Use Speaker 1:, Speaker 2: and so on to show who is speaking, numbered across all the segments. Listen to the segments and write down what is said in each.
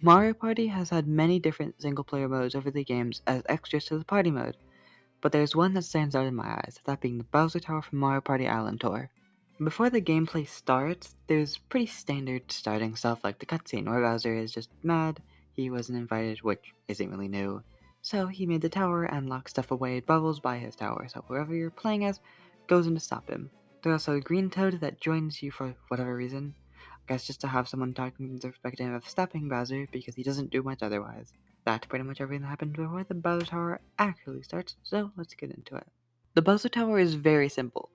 Speaker 1: Mario Party has had many different single-player modes over the games as extras to the party mode, but there's one that stands out in my eyes, that being the Bowser Tower from Mario Party Island Tour. Before the gameplay starts, there's pretty standard starting stuff like the cutscene where Bowser is just mad he wasn't invited, which isn't really new. So he made the tower and locked stuff away bubbles by his tower, so whoever you're playing as goes in to stop him. There's also a green toad that joins you for whatever reason. I guess just to have someone talking from the perspective of stopping Bowser because he doesn't do much otherwise. That's pretty much everything that happened before the Bowser Tower actually starts, so let's get into it. The Bowser Tower is very simple.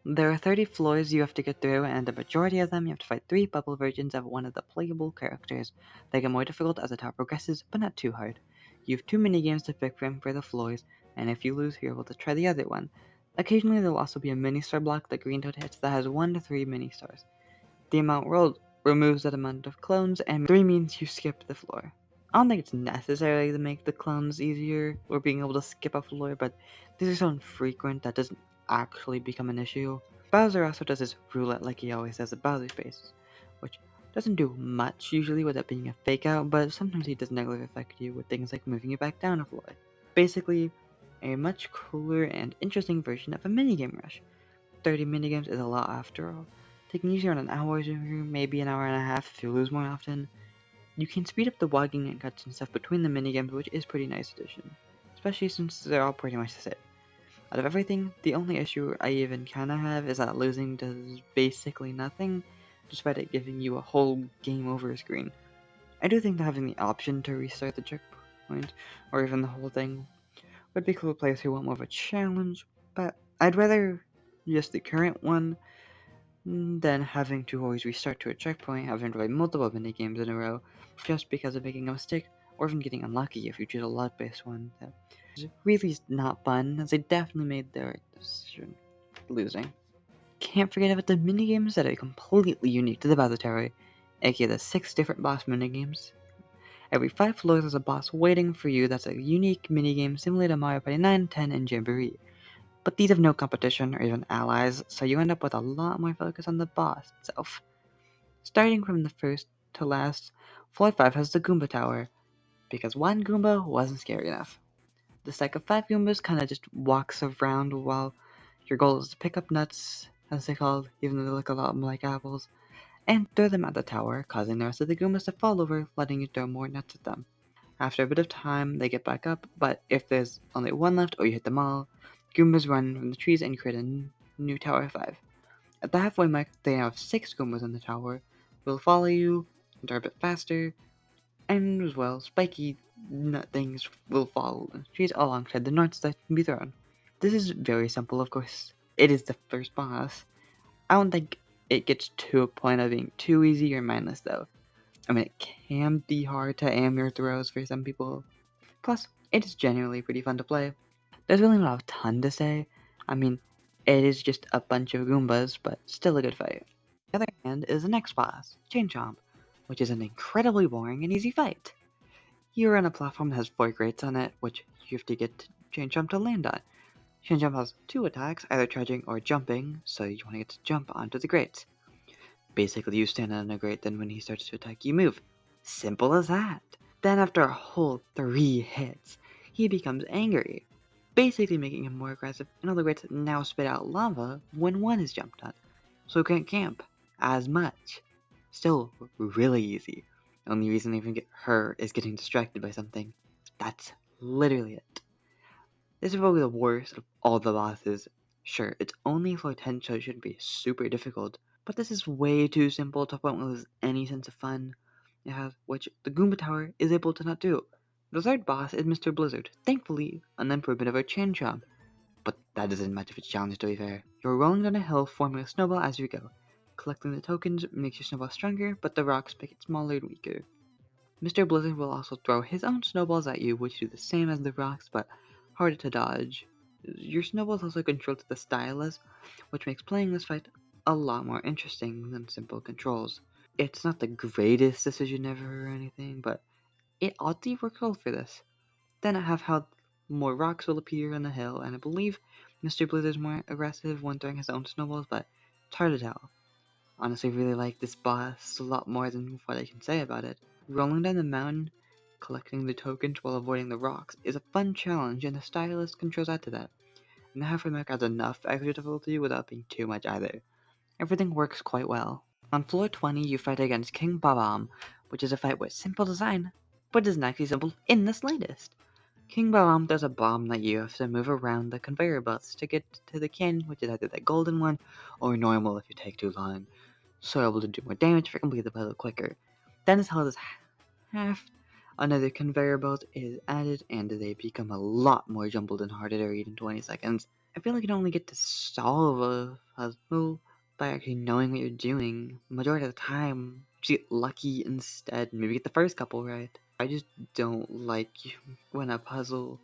Speaker 1: There are 30 floors you have to get through, and the majority of them you have to fight 3 bubble versions of one of the playable characters. They get more difficult as the tower progresses, but not too hard. You have 2 minigames to pick from for the floors, and if you lose, you're able to try the other one. Occasionally, there will also be a mini-star block that Green Toad hits that has 1 to 3 mini-stars. The amount rolled removes that amount of clones, and 3 means you skip the floor. I don't think it's necessary to make the clones easier or being able to skip a floor, but these are so infrequent that doesn't actually become an issue. Bowser also does his roulette like he always does at Bowser Spaces, which doesn't do much usually with it being a fake out, but sometimes he does negatively affect you with things like moving you back down a floor. Basically, a much cooler and interesting version of a minigame rush. 30 minigames is a lot after all. Taking usually around an hour to maybe an hour and a half if you lose more often. You can speed up the walking and cuts and stuff between the minigames, which is pretty nice addition. Especially since they're all pretty much the same. Out of everything, the only issue I even kinda have is that losing does basically nothing, despite it giving you a whole game over screen. I do think that having the option to restart the checkpoint, or even the whole thing, would be cool for players who want more of a challenge, but I'd rather just the current one than having to always restart to a checkpoint, having to play multiple minigames in a row, just because of making a mistake, or even getting unlucky if you choose a luck-based one. That is really not fun, as they definitely made the right decision losing. Can't forget about the minigames that are completely unique to the Bowser Tower, aka the 6 different boss minigames. Every 5 floors there's a boss waiting for you that's a unique minigame similar to Mario Party 9, 10, and Jamboree. But these have no competition or even allies, so you end up with a lot more focus on the boss itself. Starting from the first to last, floor 5 has the Goomba Tower, because one Goomba wasn't scary enough. The stack of 5 Goombas kinda just walks around while your goal is to pick up nuts, as they're called, even though they look a lot like apples, and throw them at the tower, causing the rest of the Goombas to fall over, letting you throw more nuts at them. After a bit of time, they get back up, but if there's only one left or you hit them all, Goombas run from the trees and create a new Tower 5. At the halfway mark, they have 6 Goombas on the tower, will follow you, and are a bit faster, and as well, spiky nut things will fall in the trees alongside the nuts that can be thrown. This is very simple, of course. It is the first boss. I don't think it gets to a point of being too easy or mindless, though. I mean, it can be hard to aim your throws for some people. Plus, it is genuinely pretty fun to play. There's really not a ton to say. I mean, it is just a bunch of Goombas, but still a good fight. On the other hand is the next boss, Chain Chomp, which is an incredibly boring and easy fight. You're on a platform that has 4 grates on it, which you have to get Chain Chomp to land on. Chain Chomp has 2 attacks, either charging or jumping, so you want to get to jump onto the grates. Basically, you stand on a grate, then when he starts to attack, you move. Simple as that. Then after a whole 3 hits, he becomes angry, basically making him more aggressive, and all the grates now spit out lava when one is jumped on, so he can't camp as much. Still really easy. The only reason they even get hurt is getting distracted by something. That's literally it. This is probably the worst of all the bosses. Sure, it's only floor 10, so it shouldn't be super difficult, but this is way too simple to a point where there's any sense of fun. It has, which the Goomba Tower is able to not do. The third boss is Mr. Blizzard, thankfully an improvement of our Chin Chomp, but that isn't much of a challenge to be fair. You're rolling down a hill forming a snowball as you go. Collecting the tokens makes your snowball stronger, but the rocks make it smaller and weaker. Mr. Blizzard will also throw his own snowballs at you, which do the same as the rocks, but harder to dodge. Your snowballs also control to the stylus, which makes playing this fight a lot more interesting than simple controls. It's not the greatest decision ever or anything, but it oddly worked well for this. Then I have how more rocks will appear on the hill, and I believe Mr. Blizzard's more aggressive when throwing his own snowballs, but it's hard to tell. Honestly, I really like this boss a lot more than what I can say about it. Rolling down the mountain, collecting the tokens while avoiding the rocks is a fun challenge, and the stylus controls add to that. And the halfway mark adds enough extra difficulty without being too much either. Everything works quite well. On floor 20, you fight against King Babam, which is a fight with simple design, but isn't actually simple in the slightest. King Babam does a bomb that you have to move around the conveyor belts to get to the cannon, which is either the golden one or normal if you take too long, so able to do more damage for complete the puzzle quicker. Then as held as half, another conveyor belt is added and they become a lot more jumbled and harder to read in 20 seconds. I feel like you don't only get to solve a puzzle by actually knowing what you're doing. Majority of the time, you get lucky instead, maybe get the first couple right. I just don't like when a puzzle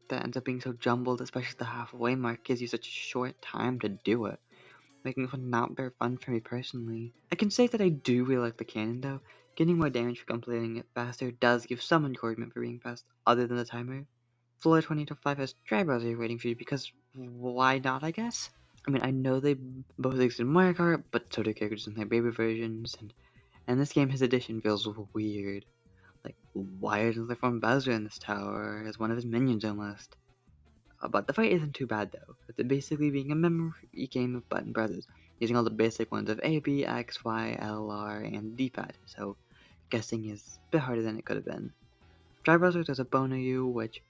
Speaker 1: that ends up being so jumbled, especially the halfway mark, gives you such a short time to do it, making it not very fun for me personally. I can say that I do really like the cannon though. Getting more damage for completing it faster does give some encouragement for being fast, other than the timer. Floor 20 to 5 has dry browser waiting for you because why not, I guess? I mean, I know they both exist in Mario Kart, but so do characters in their baby versions, and this game, his addition feels weird. Like, why isn't there from Bowser in this tower as one of his minions almost? But the fight isn't too bad though, with it basically being a memory game of button presses, using all the basic ones of A, B, X, Y, L, R, and D-pad, so guessing is a bit harder than it could have been. Dry browser does a boner you, which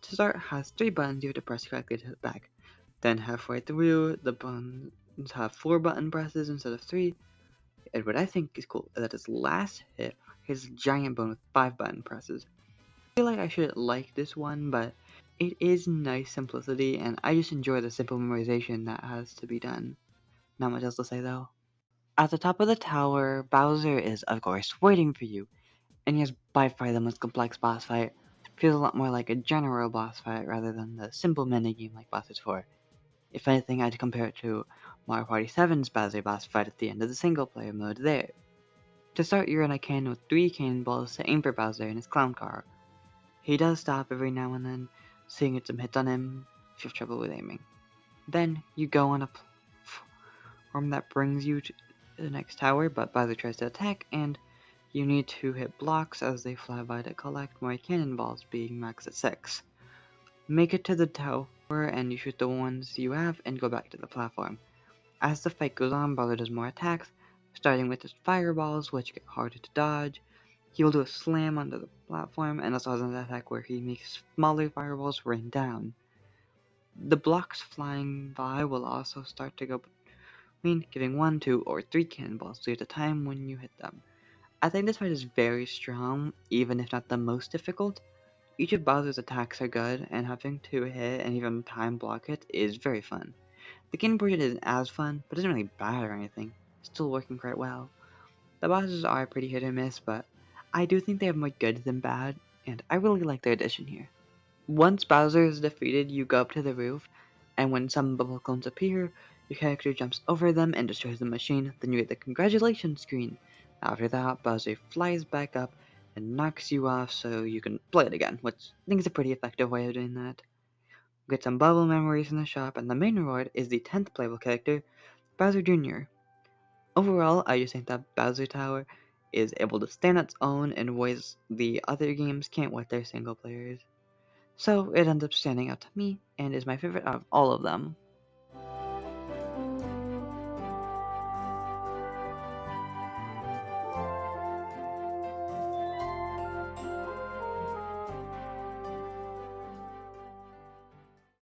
Speaker 1: to start has 3 buttons you have to press correctly to hit back. Then halfway through, the buttons have 4 button presses instead of 3, and what I think is cool is that its last hit hits a giant bone with 5 button presses. I feel like I should like this one, but it is nice simplicity, and I just enjoy the simple memorization that has to be done. Not much else to say though. At the top of the tower, Bowser is, of course, waiting for you, and he is by far the most complex boss fight. Feels a lot more like a general boss fight rather than the simple minigame like Bowser's 4. If anything, I'd compare it to Mario Party 7's Bowser boss fight at the end of the single player mode there. To start, you're in a cannon with 3 cannonballs to aim for Bowser in his clown car. He does stop every now and then, so you get some hits on him if you have trouble with aiming. Then you go on a platform that brings you to the next tower, but Bowser tries to attack, and you need to hit blocks as they fly by to collect more cannonballs, being max at 6. Make it to the tower, and you shoot the ones you have and go back to the platform. As the fight goes on, Bowser does more attacks, starting with his fireballs, which get harder to dodge. He will do a slam onto the platform, and also has an attack where he makes smaller fireballs rain down. The blocks flying by will also start to go between, giving 1, 2, or 3 cannonballs to you at a time when you hit them. I think this fight is very strong, even if not the most difficult. Each of Bowser's attacks are good, and having to hit and even time block it is very fun. The game portion isn't as fun, but isn't really bad or anything, still working quite well. The bosses are pretty hit or miss, but I do think they have more good than bad, and I really like their addition here. Once Bowser is defeated, you go up to the roof, and when some bubble clones appear, your character jumps over them and destroys the machine, then you get the congratulations screen. After that, Bowser flies back up and knocks you off so you can play it again, which I think is a pretty effective way of doing that. Get some bubble memories in the shop, and the main reward is the 10th playable character, Bowser Jr. Overall, I just think that Bowser Tower is able to stand on its own in ways the other games can't with their single players. So it ends up standing out to me and is my favorite out of all of them.